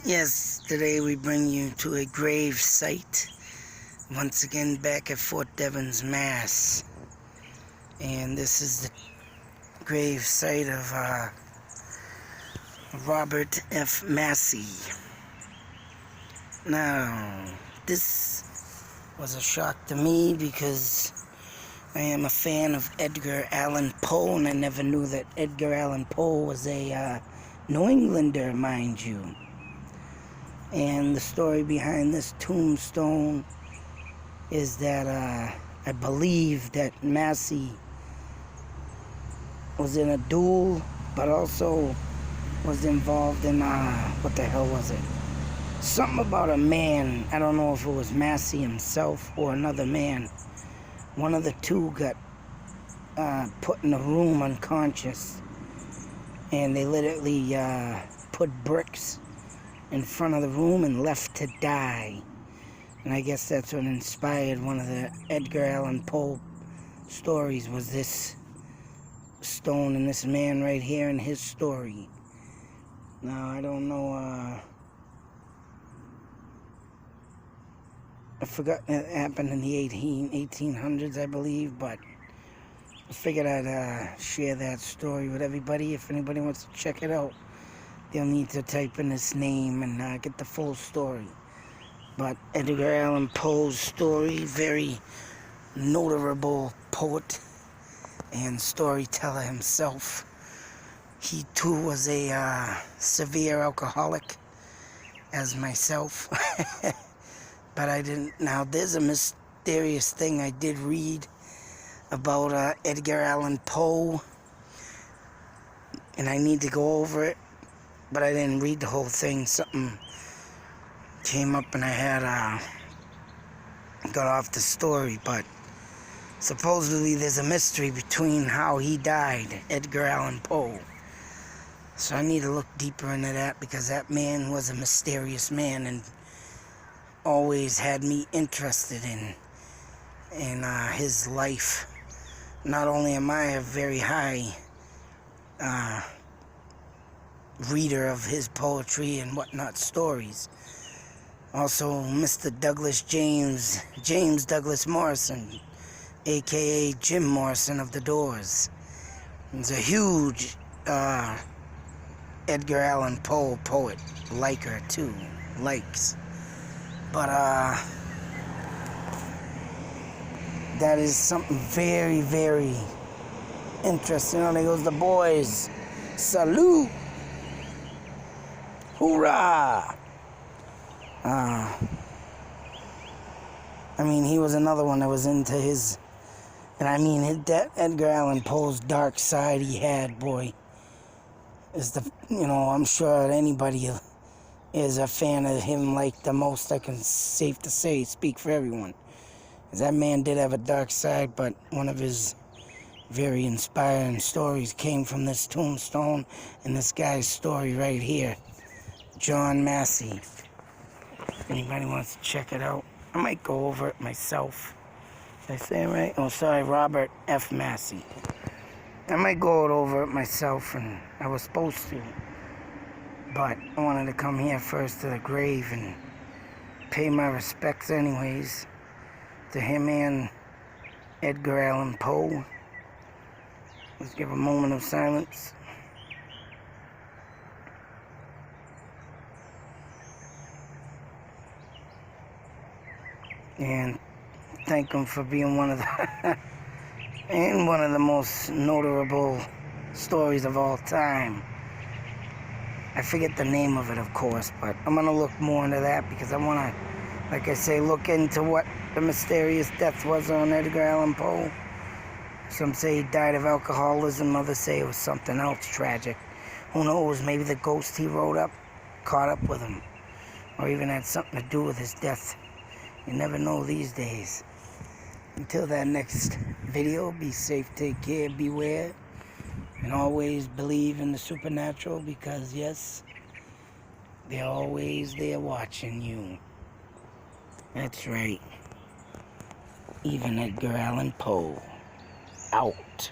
Yes, today we bring you to a grave site, once again back at Fort Devens, Mass. And this is the grave site of Robert F. Massey. Now, this was a shock to me because I am a fan of Edgar Allan Poe, and I never knew that Edgar Allan Poe was a New Englander, mind you. And the story behind this tombstone is that I believe that Massey was in a duel, but also was involved in, what the hell was it? Something about a man. I don't know if it was Massey himself or another man. One of the two got put in a room unconscious, and they literally put bricks in front of the room and left to die. And I guess that's what inspired one of the Edgar Allan Poe stories, was this stone and this man right here and his story. Now, I don't know, I forgot it happened in the 1800s, I believe, but I figured I'd share that story with everybody. If anybody wants to check it out, they'll need to type in his name and get the full story. But Edgar Allan Poe's story, very notable poet and storyteller himself. He too was a severe alcoholic, as myself. But I didn't. Now, there's a mysterious thing I did read about Edgar Allan Poe, and I need to go over it, but I didn't read the whole thing. Something came up and I had got off the story, but supposedly there's a mystery between how he died, Edgar Allan Poe. So I need to look deeper into that, because that man was a mysterious man and always had me interested in his life. Not only am I a very high reader of his poetry and whatnot stories, also Mr. James Douglas Morrison, aka Jim Morrison of the Doors. He's a huge Edgar Allan Poe poet, liker too, likes. But that is something very, very interesting. And there goes the boys. Salute! Hoorah! I mean, he was another one that was into his, and I mean, Edgar Allan Poe's dark side he had, boy, is I'm sure anybody is a fan of him like the most. I can safe to say, speak for everyone. That man did have a dark side, but one of his very inspiring stories came from this tombstone and this guy's story right here, John Massey. If anybody wants to check it out, I might go over it myself. Did I say it right? Oh, sorry, Robert F. Massey. I might go over it myself, and I was supposed to, but I wanted to come here first to the grave and pay my respects anyways to him and Edgar Allan Poe. Let's give a moment of silence. And thank him for being one of the and one of the most notable stories of all time. I forget the name of it, of course, but I'm going to look more into that, because I want to, like I say, look into what the mysterious death was on Edgar Allan Poe. Some say he died of alcoholism, others say it was something else tragic. Who knows, maybe the ghost he wrote up caught up with him, or even had something to do with his death. You never know these days. Until that next video, be safe, take care, beware, and always believe in the supernatural, because yes, they're always there watching you. That's right. Even Edgar Allan Poe. Out.